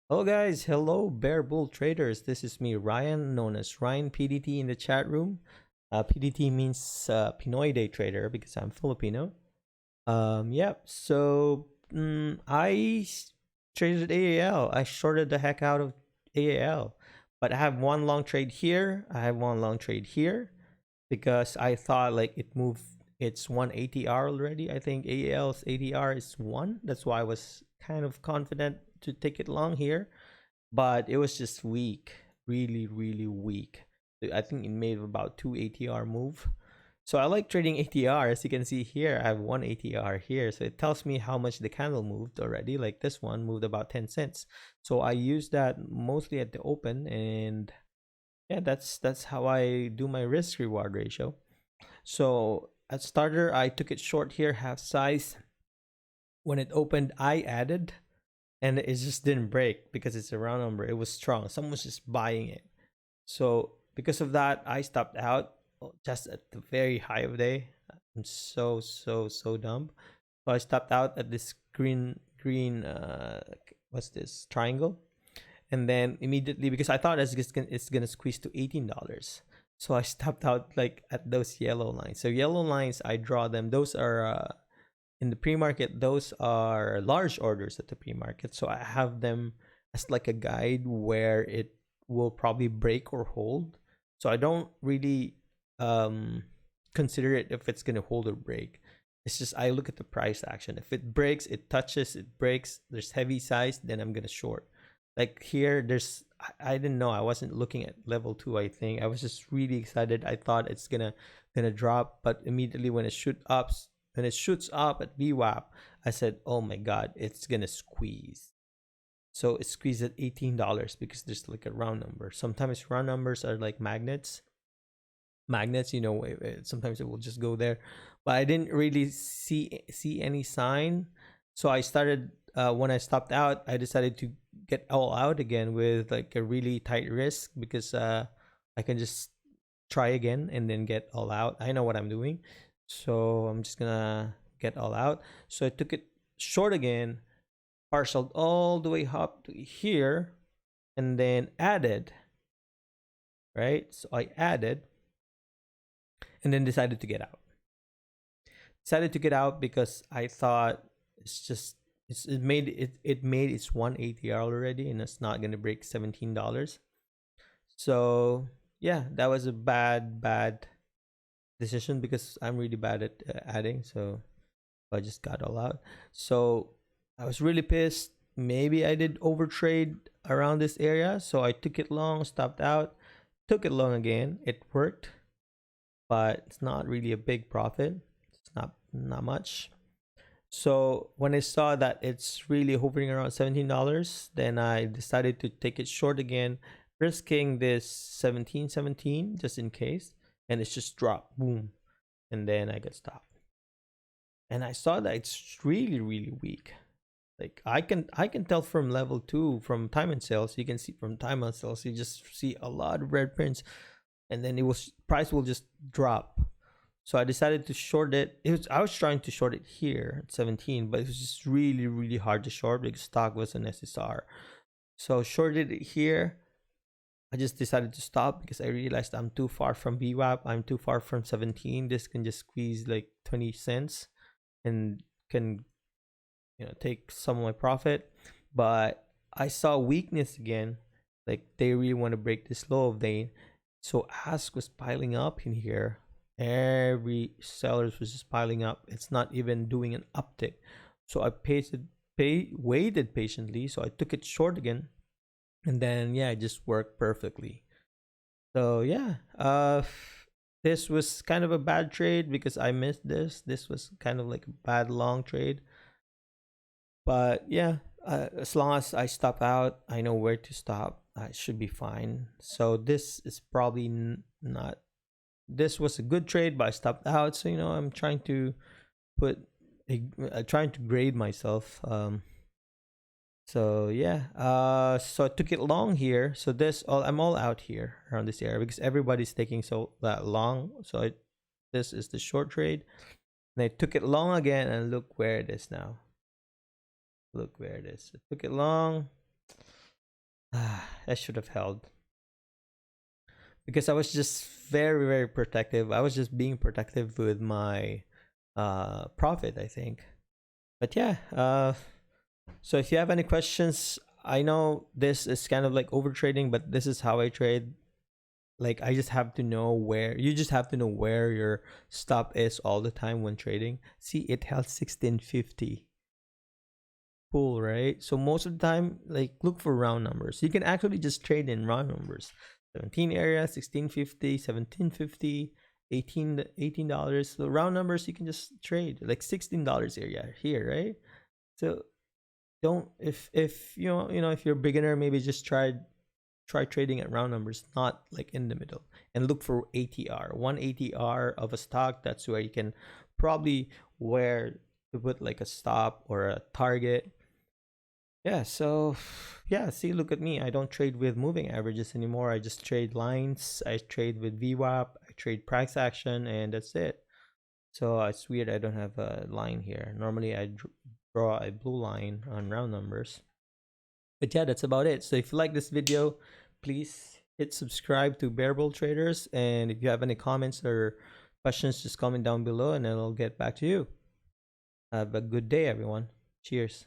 Hello guys, hello Bear Bull traders. This is me, Ryan, known as RyanPDT in the chat room. PDT means Pinoy day trader because I'm Filipino. I traded AAL. I shorted the heck out of AAL, but I have one long trade here. I have one long trade here because I thought like it moved. It's one ATR already. I think AAL's ATR is one. That's why I was kind of confident to take it long here, but it was just weak, really, really weak. I think it made about two ATR move. So I like trading ATR. As you can see here, I have one ATR here. So it tells me how much the candle moved already. Like this one moved about 10 cents. So I use that mostly at the open, and yeah, that's how I do my risk reward ratio. So at starter, I took it short here, half size. When it opened, I added, and it just didn't break because it's a round number. It was strong. Someone was just buying it. So because of that, I stopped out just at the very high of the day. I'm so dumb. So I stopped out at this green what's this triangle, and then immediately because I thought it's gonna squeeze to $18. So I stopped out like at those yellow lines. So yellow lines, I draw them. Those are in the pre-market. Those are large orders at the pre-market. So I have them as like a guide where it will probably break or hold. So I don't really consider it if it's gonna hold or break. It's just I look at the price action. If it breaks, it touches, it breaks, there's heavy size, then I'm gonna short. Like here, I didn't know. I wasn't looking at level 2, I think. I was just really excited. I thought it's gonna drop, but immediately when it shoots up at VWAP, I said, "Oh my god, it's gonna squeeze." So it squeezed at $18 because there's like a round number. Sometimes round numbers are like magnets. Magnets, sometimes it will just go there. But I didn't really see any sign. So I started when I stopped out, I decided to get all out again with like a really tight risk because I can just try again and then get all out. I know what I'm doing. So I'm just gonna get all out. So I took it short again, partialed all the way up to here, and then added, right? So I added and then decided to get out. Decided to get out because I thought it made its one ATR already, and it's not gonna break $17. So yeah, that was a bad decision because I'm really bad at adding. So I just got all out. So I was really pissed. Maybe I did overtrade around this area. So I took it long, stopped out, took it long again. It worked, but it's not really a big profit. It's not much. So when I saw that it's really hovering around $17, then I decided to take it short again, risking this 17.17 just in case. And it's just dropped, boom. And then I got stopped. And I saw that it's really weak. Like I can tell from level 2 from time and sales. You can see from time and sales, you just see a lot of red prints, and then price will just drop. So I decided to short it. I was trying to short it here at 17, but it was just really hard to short because stock was an SSR. So shorted it here. I just decided to stop because I realized I'm too far from VWAP. I'm too far from 17. This can just squeeze like 20 cents and can take some of my profit. But I saw weakness again. Like they really want to break this low of day. So ask was piling up in here. Every sellers was just piling up. It's not even doing an uptick. So I waited patiently. So I took it short again. And then yeah, it just worked perfectly. So yeah, this was kind of a bad trade because I missed this. This was kind of like a bad long trade. But yeah, as long as I stop out, I know where to stop. I should be fine. So this is probably not. This was a good trade, but I stopped out. So I'm trying to put, trying to grade myself. So yeah, so I took it long here. So I'm all out here around this area because everybody's taking so that long. So this is the short trade, and I took it long again, and look where it is now. Look where it is. I took it long. I should have held, because I was just very, very protective. I was just being protective with my profit, I think. But yeah, so if you have any questions, I know this is kind of like over trading, but this is how I trade. Like, I just have to know where, you just have to know where your stop is all the time when trading. See, it held 1650. Cool, right? So most of the time, like, look for round numbers. You can actually just trade in round numbers. 17 area, 1650, 1750, $18. So round numbers, you can just trade like $16 area here, right? So don't, if you know if you're a beginner, maybe just try trading at round numbers, not like in the middle, and look for ATR, one ATR of a stock. That's where you can probably where to put like a stop or a target. Yeah, so yeah, see, look at me. I don't trade with moving averages anymore. I just trade lines. I trade with VWAP. I trade price action, and that's it. So it's weird I don't have a line here. Normally I draw a blue line on round numbers. But yeah, that's about it. So if you like this video, please hit subscribe to Bearable Traders. And if you have any comments or questions, just comment down below and then I'll get back to you. Have a good day, everyone. Cheers.